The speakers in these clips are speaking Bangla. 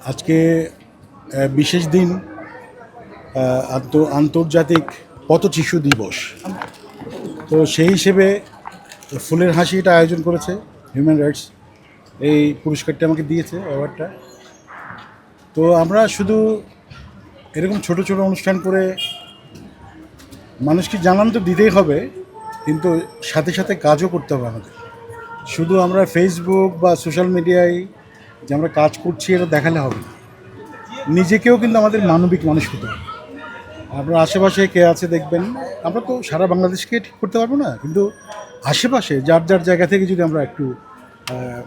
আজকে বিশেষ দিন, আন্তর্জাতিক পথ শিশু দিবস। তো সেই হিসেবে ফুলের হাসি এটা আয়োজন করেছে হিউম্যান রাইটস, এই পুরস্কারটা আমাকে দিয়েছে, অ্যাওয়ার্ডটা। তো আমরা শুধু এরকম ছোট ছোট অনুষ্ঠান করে মানুষকে জানান তো দিতেই হবে, কিন্তু সাথে সাথে কাজও করতে হবে আমাদের। শুধু আমরা ফেসবুক বা সোশ্যাল মিডিয়ায় যে আমরা কাজ করছি এটা দেখালে হবে না, নিজেকেও কিন্তু আমাদের মানবিক মানুষ হতে হবে। আপনার আশেপাশে কে আছে দেখবেন, আমরা তো সারা বাংলাদেশকে ঠিক করতে পারবো না, কিন্তু আশেপাশে যার যার জায়গা থেকে যদি আমরা একটু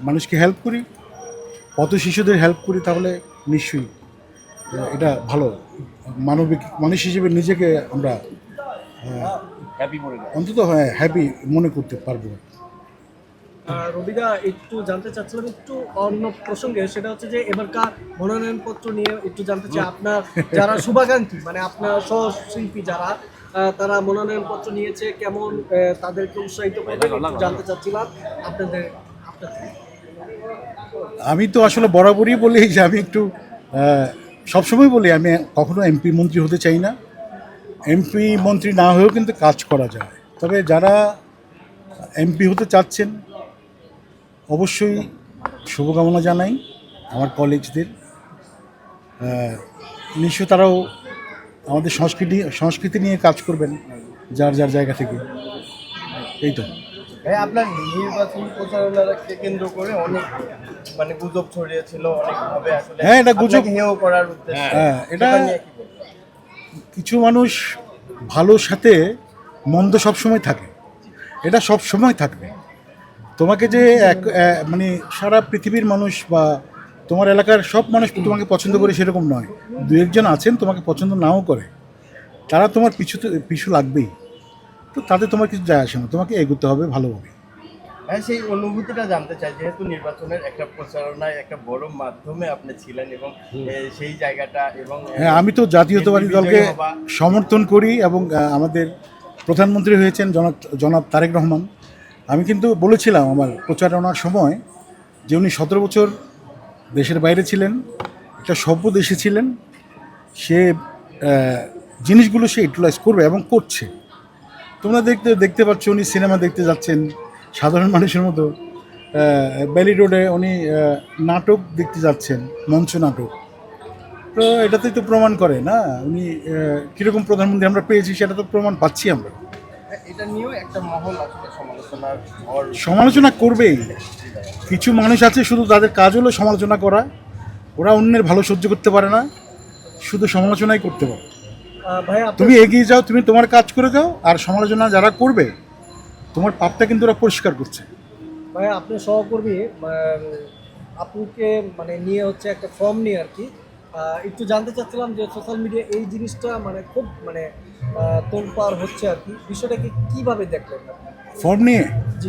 মানুষকে হেল্প করি, পথ শিশুদের হেল্প করি, তাহলে নিশ্চয়ই এটা ভালো। মানবিক মানুষ হিসেবে নিজেকে আমরা অন্তত হ্যাপি মনে করতে পারবো। রবিদা, একটু জানতে চাচ্ছিলাম একটু অন্য প্রসঙ্গে, সেটা হচ্ছে যে এবারকার মনোনয়নপত্র নিয়ে একটু জানতে চাই আপনার যারা শুভাকাঙ্ক্ষী, মানে আপনার সহশিল্পী যারা তারা মনোনয়নপত্র নিয়েছে, কেমন তাদেরকে উৎসাহিত করবেন একটু জানতে চাচ্ছিলাম আপনাদের। আমি তো আসলে বরাবরই বলি যে আমি একটু সবসময় বলি আমি কখনো এমপি মন্ত্রী হতে চাই না। এমপি মন্ত্রী না হয়েও কিন্তু কাজ করা যায়। তবে যারা এমপি হতে চাচ্ছেন অবশ্যই শুভকামনা জানাই আমার কলিগসদের। নিশ্চয় তারাও আমাদের সংস্কৃতি নিয়ে কাজ করবেন যার যার জায়গা থেকে। এই তো আপনার নির্বাচন প্রচারণাকে কেন্দ্র করে অনেক গুজব ছড়িয়েছিল অনেকভাবে, আসলে হ্যাঁ, এটা গুজব হেয় করার উদ্দেশ্যে। হ্যাঁ, এটা কিছু মানুষ ভালোর সাথে মন্দ সবসময় থাকে, এটা সব সময় থাকবে। তোমাকে যে মানে সারা পৃথিবীর মানুষ বা তোমার এলাকার সব মানুষ তোমাকে পছন্দ করে সেরকম নয়। দু একজন আছেন তোমাকে পছন্দ নাও করে, তারা তোমার পিছু লাগবেই। তো তাতে তোমার কিছু যায় আসে না, তোমাকে এগোতে হবে ভালোভাবে। হ্যাঁ, সেই অনুভূতিটা জানতে চাই, যেহেতু নির্বাচনের একটা প্রচারণায় একটা বড় মাধ্যমে আপনি ছিলেন এবং সেই জায়গাটা এবং হ্যাঁ, আমি তো জাতীয়তাবাদী দলকে সমর্থন করি এবং আমাদের প্রধানমন্ত্রী হয়েছেন জনাব তারেক রহমান। আমি কিন্তু বলেছিলাম আমার প্রচারণার সময় যে উনি 17 বছর দেশের বাইরে ছিলেন, একটা সভ্য দেশে ছিলেন, সে জিনিসগুলো সে ইউটিলাইজ করবে এবং করছে। তোমরা দেখতে পাচ্ছ উনি সিনেমা দেখতে যাচ্ছেন সাধারণ মানুষের মতো, ব্যালি রোডে উনি নাটক দেখতে যাচ্ছেন, মঞ্চ নাটক। তো এটাতেই তো প্রমাণ করে না উনি কীরকম প্রধানমন্ত্রী আমরা পেয়েছি, সেটা তো প্রমাণ পাচ্ছি আমরা। এটা নিয়েও একটা মহল আসলে সমালোচনা করবেই। কিছু মানুষ আছে শুধু তাদের কাজ হলো সমালোচনা করা, ওরা অন্যের ভালো সহ্য করতে পারে না, শুধু সমালোচনাই করতে পারে। তুমি এগিয়ে যাও, তুমি তোমার কাজ করে যাও, আর সমালোচনা যারা করবে তোমার পাপটা কিন্তু ওরা পরিষ্কার করছে। ভাই, আপনার সহকর্মী আপুকে নিয়ে হচ্ছে একটা ফর্ম নিয়ে আর কি, একটু জানতে চাচ্ছিলাম যে সোশ্যাল মিডিয়া এই জিনিসটা খুব তোলপাড় হচ্ছে আর কি, বিষয়টাকে কীভাবে দেখলেন? ফর্ম নিয়ে